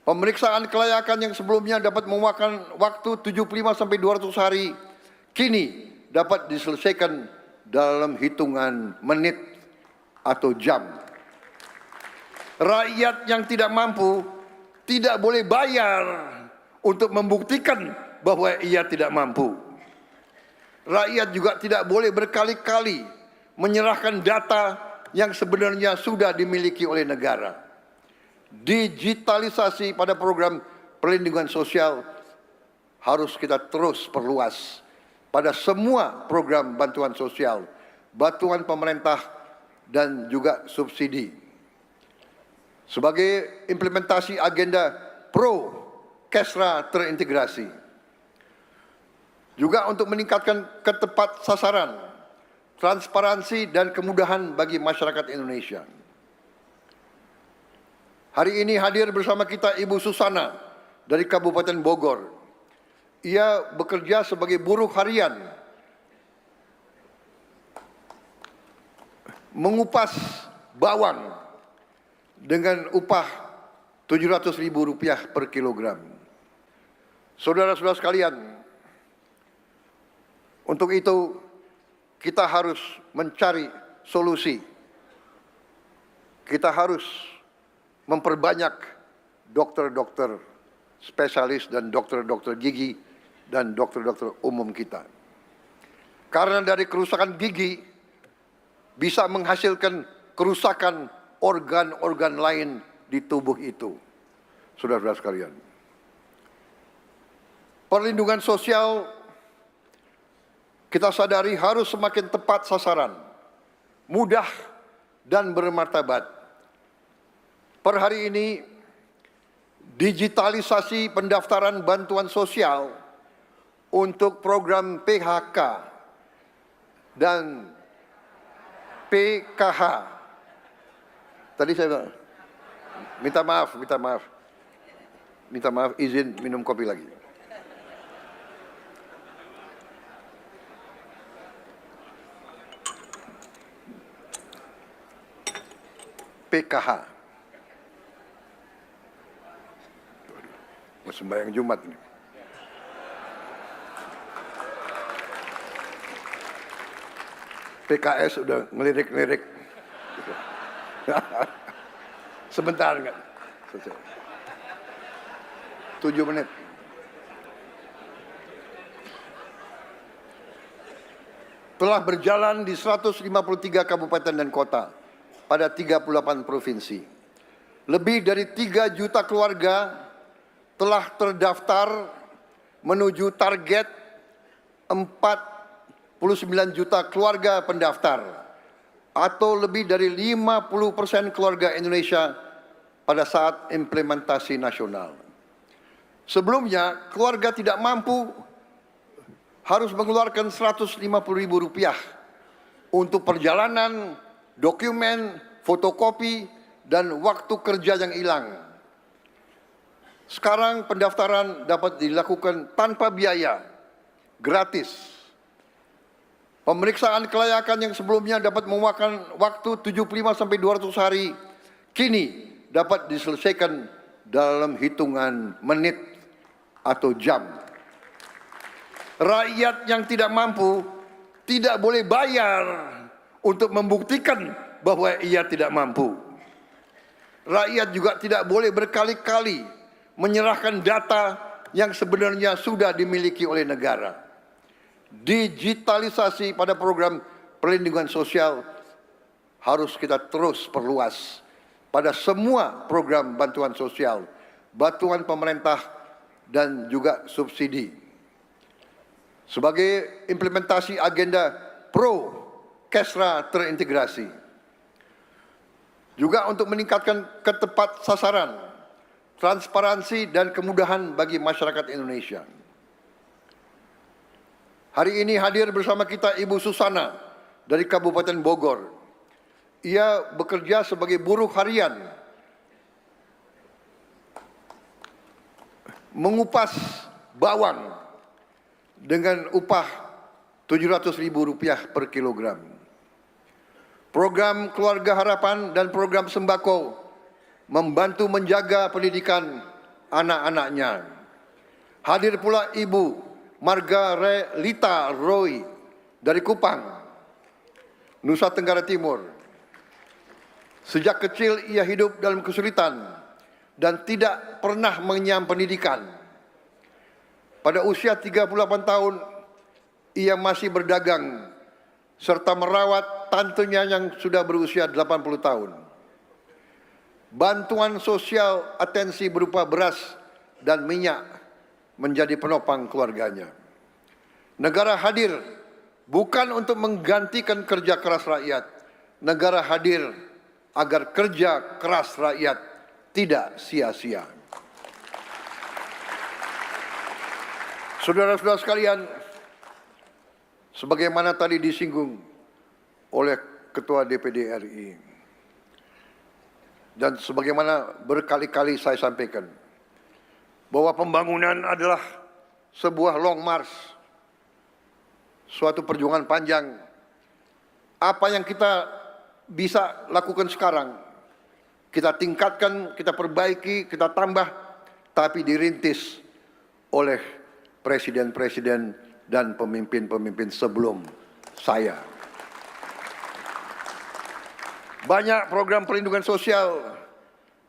Pemeriksaan kelayakan yang sebelumnya dapat memakan waktu 75 sampai 200 hari, kini dapat diselesaikan dalam hitungan menit atau jam. Rakyat yang tidak mampu tidak boleh bayar untuk membuktikan bahwa ia tidak mampu. Rakyat juga tidak boleh berkali-kali menyerahkan data yang sebenarnya sudah dimiliki oleh negara. Digitalisasi pada program perlindungan sosial harus kita terus perluas pada semua program bantuan sosial, bantuan pemerintah dan juga subsidi. Sebagai implementasi agenda pro Kesra terintegrasi. Juga untuk meningkatkan ketepat sasaran, transparansi dan kemudahan bagi masyarakat Indonesia. Hari ini hadir bersama kita Ibu Susana dari Kabupaten Bogor. Ia bekerja sebagai buruh harian, mengupas bawang dengan upah Rp700.000 per kilogram. Saudara-saudara sekalian, untuk itu kita harus mencari solusi. Kita harus memperbanyak dokter-dokter spesialis dan dokter-dokter gigi dan dokter-dokter umum kita. Karena dari kerusakan gigi bisa menghasilkan kerusakan organ-organ lain di tubuh itu. Saudara-saudara sekalian. Perlindungan sosial kita sadari harus semakin tepat sasaran, mudah dan bermartabat. Per hari ini, digitalisasi pendaftaran bantuan sosial untuk program PHK dan PKH. Tadi saya minta maaf, izin minum kopi lagi. PKH. Mau sembahyang Jumat nih. PKS udah ngelirik-ngelirik. Sebentar enggak? Selesai. 7 menit. Telah berjalan di 153 kabupaten dan kota pada 38 provinsi. Lebih dari 3 juta keluarga telah terdaftar menuju target 49 juta keluarga pendaftar atau lebih dari 50% keluarga Indonesia pada saat implementasi nasional. Sebelumnya, keluarga tidak mampu harus mengeluarkan Rp150.000 untuk perjalanan, dokumen, fotokopi, dan waktu kerja yang hilang. Sekarang pendaftaran dapat dilakukan tanpa biaya, gratis. Pemeriksaan kelayakan yang sebelumnya dapat memakan waktu 75 sampai 200 hari, kini dapat diselesaikan dalam hitungan menit atau jam. Rakyat yang tidak mampu tidak boleh bayar untuk membuktikan bahwa ia tidak mampu. Rakyat juga tidak boleh berkali-kali menyerahkan data yang sebenarnya sudah dimiliki oleh negara. Digitalisasi pada program perlindungan sosial harus kita terus perluas pada semua program bantuan sosial, bantuan pemerintah dan juga subsidi. Sebagai implementasi agenda pro Kesra terintegrasi. Juga untuk meningkatkan ketepat sasaran, transparansi dan kemudahan bagi masyarakat Indonesia. Hari ini hadir bersama kita Ibu Susana dari Kabupaten Bogor. Ia bekerja sebagai buruh harian, mengupas bawang dengan upah Rp700.000 per kilogram. Program Keluarga Harapan dan program sembako membantu menjaga pendidikan anak-anaknya. Hadir pula Ibu Margarelita Roy dari Kupang, Nusa Tenggara Timur. Sejak kecil ia hidup dalam kesulitan dan tidak pernah mengenyam pendidikan. Pada usia 38 tahun, ia masih berdagang serta merawat tantenya yang sudah berusia 80 tahun. Bantuan sosial atensi berupa beras dan minyak menjadi penopang keluarganya. Negara hadir bukan untuk menggantikan kerja keras rakyat. Negara hadir agar kerja keras rakyat tidak sia-sia. Saudara-saudara sekalian, sebagaimana tadi disinggung oleh Ketua DPD RI, dan sebagaimana berkali-kali saya sampaikan, bahwa pembangunan adalah sebuah long march, suatu perjuangan panjang. Apa yang kita bisa lakukan sekarang, kita tingkatkan, kita perbaiki, kita tambah, tapi dirintis oleh presiden-presiden dan pemimpin-pemimpin sebelum saya. Banyak program perlindungan sosial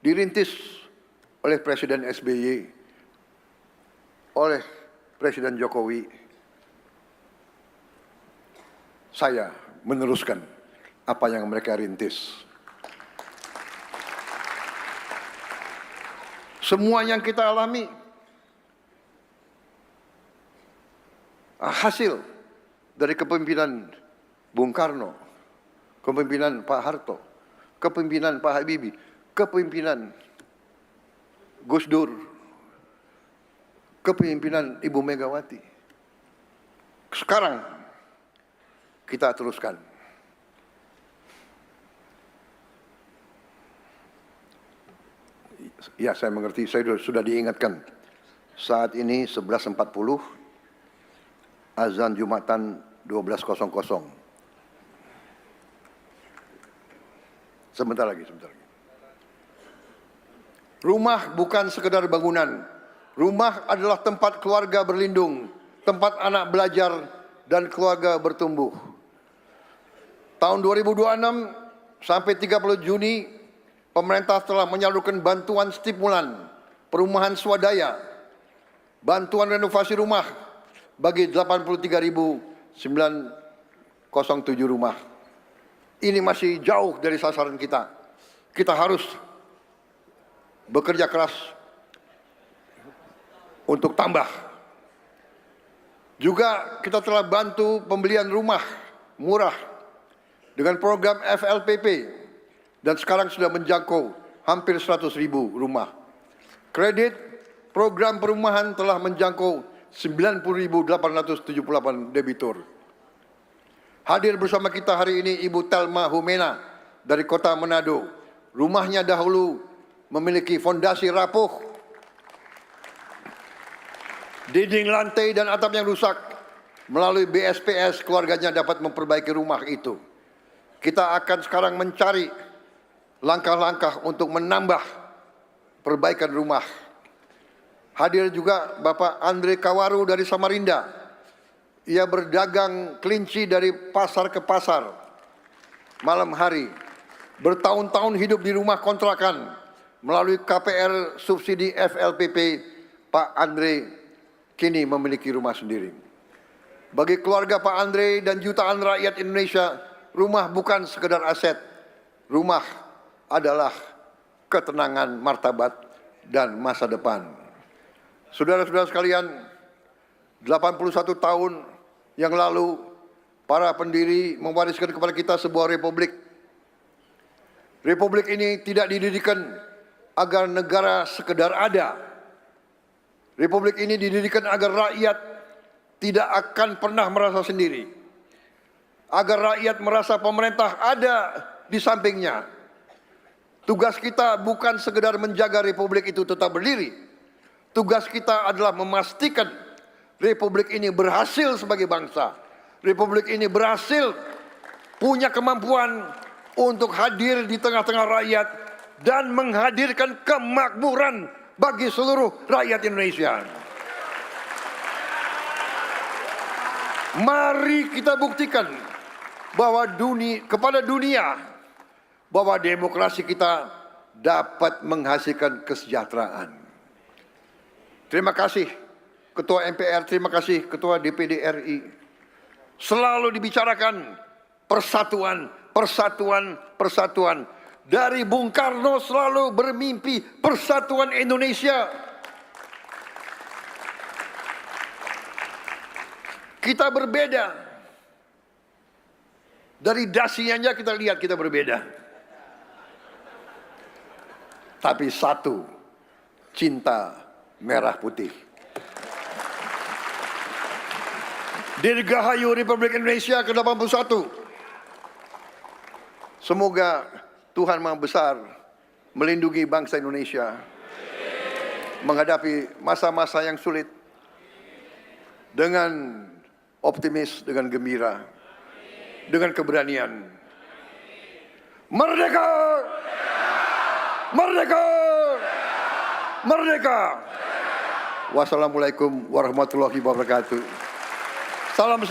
dirintis oleh Presiden SBY, oleh Presiden Jokowi. Saya meneruskan apa yang mereka rintis. Semua yang kita alami hasil dari kepemimpinan Bung Karno, kepemimpinan Pak Harto, kepemimpinan Pak Habibie, kepemimpinan Gus Dur, kepemimpinan Ibu Megawati. Sekarang kita teruskan. Ya, saya mengerti, saya sudah diingatkan. Saat ini 11.40, azan Jumatan 12.00. Sebentar lagi. Rumah bukan sekedar bangunan. Rumah adalah tempat keluarga berlindung, tempat anak belajar dan keluarga bertumbuh. Tahun 2026 sampai 30 Juni, pemerintah telah menyalurkan bantuan stimulan perumahan swadaya, bantuan renovasi rumah bagi 83.907 rumah. Ini masih jauh dari sasaran kita. Kita harus bekerja keras untuk tambah. Juga kita telah bantu pembelian rumah murah dengan program FLPP dan sekarang sudah menjangkau hampir 100.000 rumah. Kredit program perumahan telah menjangkau 90.878 debitur. Hadir bersama kita hari ini Ibu Telma Humena dari Kota Manado. Rumahnya dahulu memiliki fondasi rapuh, dinding lantai dan atap yang rusak. Melalui BSPS keluarganya dapat memperbaiki rumah itu. Kita akan sekarang mencari langkah-langkah untuk menambah perbaikan rumah. Hadir juga Bapak Andre Kawaru dari Samarinda. Ia berdagang kelinci dari pasar ke pasar malam hari. Bertahun-tahun hidup di rumah kontrakan. Melalui KPR subsidi FLPP, Pak Andre kini memiliki rumah sendiri. Bagi keluarga Pak Andre dan jutaan rakyat Indonesia, rumah bukan sekedar aset. Rumah adalah ketenangan, martabat, dan masa depan. Saudara-saudara sekalian, 81 tahun yang lalu, para pendiri mewariskan kepada kita sebuah republik. Republik ini tidak didirikan agar negara sekedar ada. Republik ini didirikan agar rakyat tidak akan pernah merasa sendiri. Agar rakyat merasa pemerintah ada di sampingnya. Tugas kita bukan sekedar menjaga republik itu tetap berdiri. Tugas kita adalah memastikan republik ini berhasil sebagai bangsa. Republik ini berhasil punya kemampuan untuk hadir di tengah-tengah rakyat dan menghadirkan kemakmuran bagi seluruh rakyat Indonesia. Mari kita buktikan bahwa kepada dunia bahwa demokrasi kita dapat menghasilkan kesejahteraan. Terima kasih Ketua MPR, terima kasih Ketua DPD RI. Selalu dibicarakan persatuan, persatuan, persatuan. Dari Bung Karno selalu bermimpi persatuan Indonesia. Kita berbeda. Dari dasinya aja kita lihat kita berbeda. Tapi satu, cinta merah putih. Dirgahayu Republik Indonesia ke-81. Semoga Tuhan Maha Besar melindungi bangsa Indonesia menghadapi masa-masa yang sulit dengan optimis, dengan gembira, dengan keberanian. Merdeka! Merdeka! Merdeka! Wassalamualaikum warahmatullahi wabarakatuh. Salam